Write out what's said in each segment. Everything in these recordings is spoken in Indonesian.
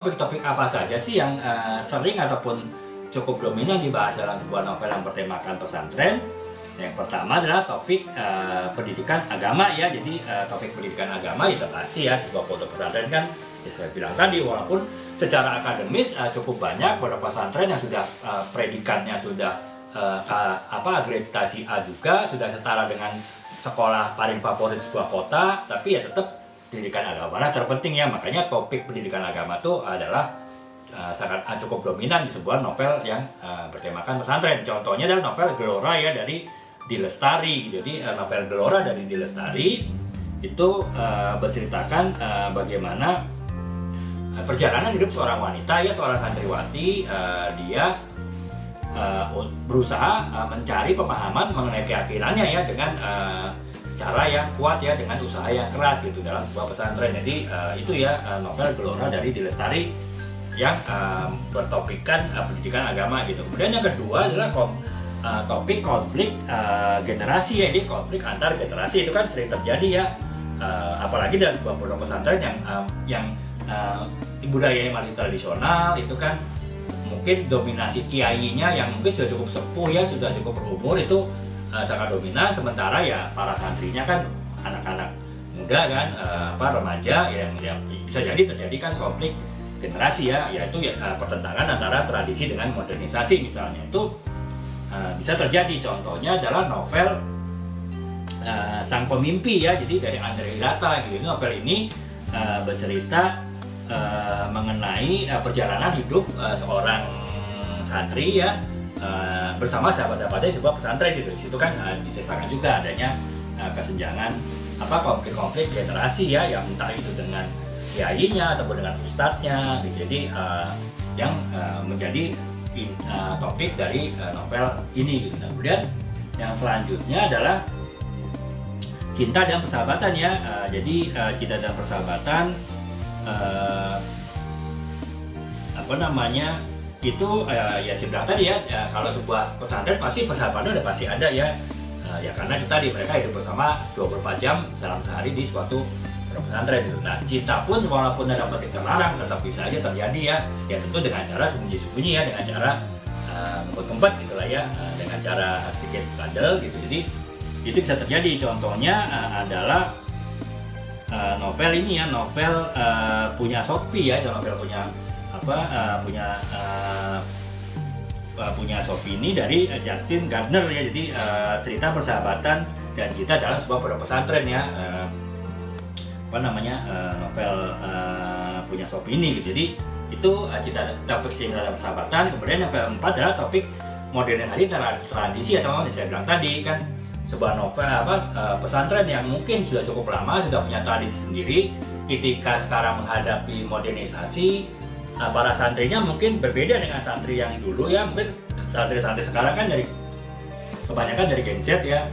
Topik-topik apa saja sih yang sering ataupun cukup dominan dibahas dalam sebuah novel yang bertemakan pesantren? Yang pertama adalah topik pendidikan agama ya. Jadi topik pendidikan agama itu pasti ya, sebuah pondok pesantren kan ya saya bilang tadi, walaupun secara akademis cukup banyak pondok pesantren yang sudah predikannya sudah akreditasi A juga, sudah setara dengan sekolah paling favorit sebuah kota, tapi ya tetap pendidikan agama terpenting ya. Makanya topik pendidikan agama itu adalah sangat cukup dominan di sebuah novel yang bertemakan pesantren. Contohnya adalah novel Gelora ya dari Di Lestari. Jadi novel Gelora dari Di Lestari itu berceritakan bagaimana perjalanan hidup seorang wanita ya, seorang santriwati. Dia berusaha mencari pemahaman mengenai keyakinannya ya dengan cara yang kuat ya, dengan usaha yang keras gitu dalam sebuah pesantren. Jadi itu ya novel Gelora dari Di Lestari yang bertopikkan pendidikan agama gitu. Kemudian yang kedua adalah topik konflik generasi ya. Jadi konflik antar generasi itu kan sering terjadi ya, apalagi dalam sebuah pondok pesantren yang budayanya masih tradisional. Itu kan mungkin dominasi kiainya yang mungkin sudah cukup sepuh ya, sudah cukup berumur, itu sangat dominan, sementara ya para santrinya kan anak-anak muda kan, remaja yang bisa jadi terjadi kan konflik generasi ya, yaitu pertentangan antara tradisi dengan modernisasi misalnya. Itu bisa terjadi. Contohnya adalah novel Sang Pemimpi ya, jadi dari Andre Hirata gitu. Novel ini bercerita mengenai perjalanan hidup seorang santri ya, bersama sahabat-sahabatnya di sebuah pesantren gitu. Di situ kan diceritakan juga adanya kesenjangan konflik-konflik generasi ya, yang entah itu dengan kiainya ataupun dengan ustadznya gitu. Jadi yang menjadi topik dari novel ini gitu. Nah, kemudian yang selanjutnya adalah cinta dan persahabatan ya. Jadi cinta dan persahabatan itu ya saya bilang tadi ya, kalau sebuah pesantren pasti persahabatan udah pasti ada ya, ya karena itu tadi mereka hidup bersama 24 jam dalam sehari di suatu pesantren gitu. Nah, cinta pun walaupun ada petik terlarang tetap bisa aja terjadi ya tentu dengan cara sembunyi-sembunyi ya, dengan cara ngempet-ngempet gitu lah ya, dengan cara sedikit bandel gitu. Jadi itu bisa terjadi. Contohnya adalah novel ini ya, novel punya Sophie ya, itu novel punya Sophie ini dari Justin Gardner ya. Jadi cerita persahabatan dan cinta dalam sebuah pondok pesantren ya, novel punya Sophie ini gitu. Jadi itu kita topik cinta dan persahabatan. Kemudian yang keempat adalah topik modernisasi tradisi atau yang saya bilang tadi kan, sebuah novel pesantren yang mungkin sudah cukup lama, sudah punya tradisi sendiri. Ketika sekarang menghadapi modernisasi, para santrinya mungkin berbeda dengan santri yang dulu ya. Mungkin santri-santri sekarang kan kebanyakan dari Gen Z ya,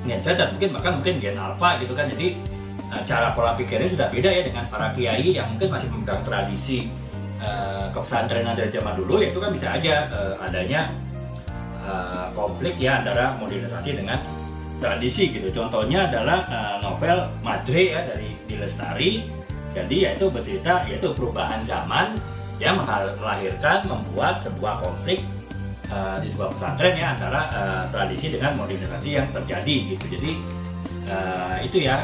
Gen Z dan mungkin Gen Alpha gitu kan. Jadi cara pola pikirnya sudah beda ya dengan para kiai yang mungkin masih memegang tradisi kepesantrenan dari zaman dulu. Ya itu kan bisa aja adanya konflik ya antara modernisasi dengan tradisi gitu. Contohnya adalah novel Madre ya dari Di Lestari. Jadi yaitu bercerita yaitu perubahan zaman yang membuat sebuah konflik di sebuah pesantren ya, antara tradisi dengan modernisasi yang terjadi gitu. Jadi itu ya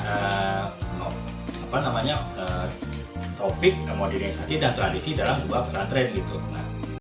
topik modernisasi dan tradisi dalam sebuah pesantren gitu. Nah,